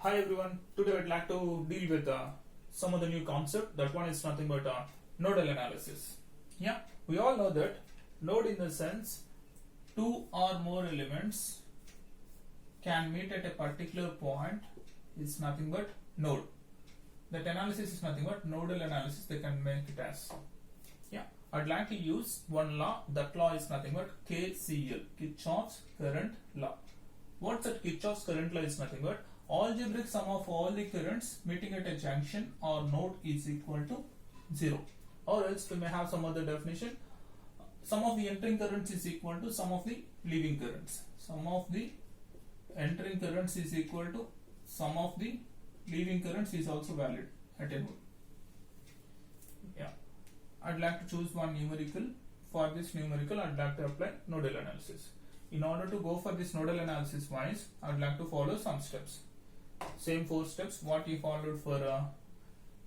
Hi everyone, today I'd like to deal with some of the new concept. That one is nothing but nodal analysis. Yeah, we all know that node in the sense two or more elements can meet at a particular point is nothing but node. That analysis is nothing but nodal analysis they can make it as. Yeah, I'd like to use one law. That law is nothing but KCL, Kirchhoff's current law. What's that Kirchhoff's current law is nothing but algebraic sum of all the currents meeting at a junction or node is equal to 0. Or else we may have some other definition. Sum of the entering currents is equal to sum of the leaving currents. Sum of the entering currents is equal to sum of the leaving currents is also valid at a node. Yeah, I'd like to choose one numerical. For this numerical, I'd like to apply nodal analysis. In order to go for this nodal analysis wise, I'd like to follow some steps. Same 4 steps what you followed for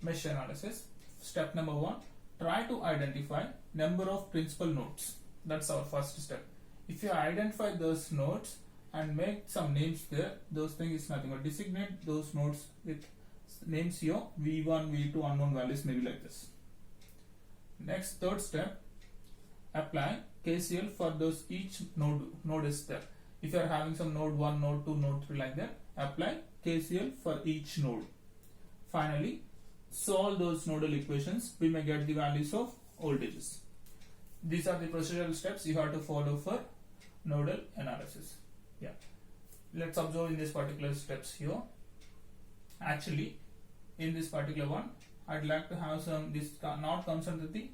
mesh analysis. Step number 1, try to identify number of principal nodes. That's our first step. If you identify those nodes and make some names there, those things is nothing but designate those nodes with names here, V1, V2, unknown values, maybe like this. Next, third step, apply KCL for those each node is there. If you are having some node 1, node 2, node 3 like that, apply KCL for each node. Finally, solve those nodal equations. We may get the values of voltages. These are the procedural steps you have to follow for nodal analysis. Yeah. Let's observe in this particular steps here. Actually, in this particular one, I'd like to have some, this node comes under the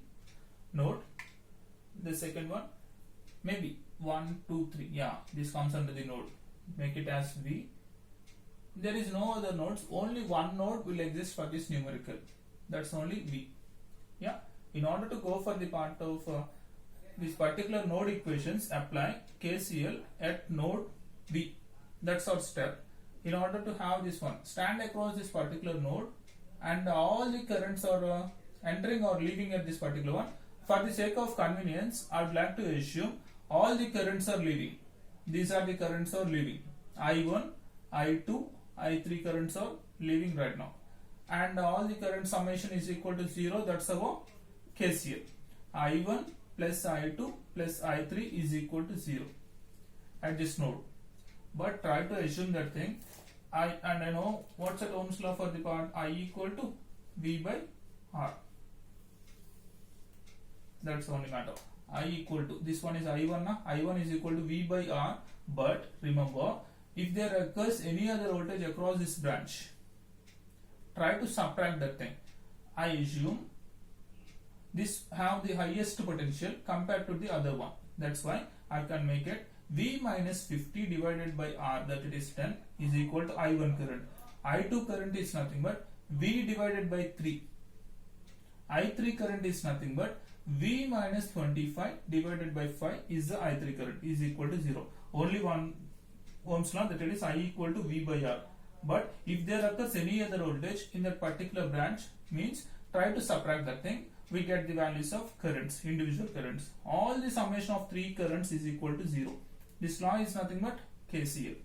node. The second one, maybe 1, 2, 3. Yeah, this comes under the node. Make it as V. There is no other nodes, only one node will exist for this numerical. That's only V. Yeah. In order to go for the part of this particular node equations, apply KCL at node V. That's our step. In order to have this one, stand across this particular node and all the currents are entering or leaving at this particular one. For the sake of convenience, I would like to assume all the currents are leaving. These are the currents are leaving. I1, I2, I3 currents are leaving right now. And all the current summation is equal to 0. That's our KCL. I1 plus I2 plus I3 is equal to 0 at this node. But try to assume that thing. I know what's the Ohm's law for the part I equal to V by R. That's the only matter. I equal to, this one is I1 na? I1 is equal to V by R. But remember, if there occurs any other voltage across this branch, try to subtract that thing. I assume this have the highest potential compared to the other one. That's why I can make it V minus 50 divided by R, that it is 10, is equal to I1 current. I2 current is nothing but V divided by 3. I3 current is nothing but V minus 25 divided by 5 is the I3 current, is equal to 0. Only one Ohm's law, that it is I equal to V by R. But if there occurs any other voltage in that particular branch, means try to subtract that thing, we get the values of currents, individual currents. All the summation of 3 currents is equal to 0. This law is nothing but KCL.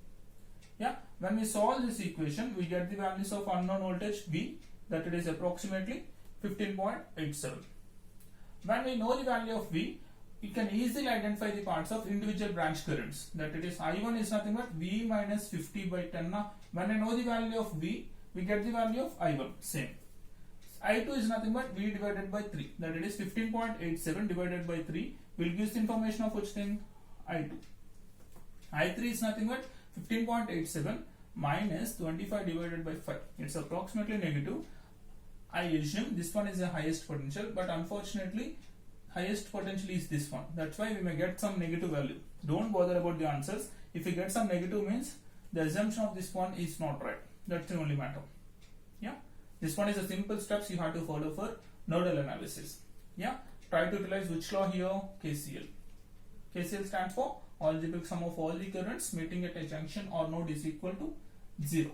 Yeah, when we solve this equation, we get the values of unknown voltage V, that it is approximately 15.87. When we know the value of V, we can easily identify the parts of individual branch currents. That it is I1 is nothing but V minus 50 by 10. When I know the value of V, we get the value of I1. Same. I2 is nothing but V divided by 3. That it is 15.87 divided by 3 will give the information of which thing? I2. I3 is nothing but 15.87 minus 25 divided by 5. It's approximately negative. I assume this one is the highest potential, but unfortunately highest potential is this one. That's why we may get some negative value. Don't bother about the answers. If you get some negative, means the assumption of this one is not right. That's the only matter. Yeah. This one is a simple steps you have to follow for nodal analysis. Yeah. Try to utilize which law here? KCL. KCL stands for algebraic sum of all the currents meeting at a junction or node is equal to 0.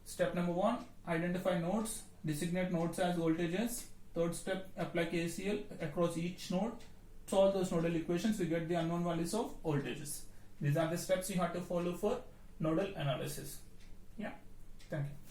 Step number 1, identify nodes, designate nodes as voltages. Third step, apply KCL across each node. Solve those nodal equations, we get the unknown values of voltages. These are the steps you have to follow for nodal analysis. Yeah. Thank you.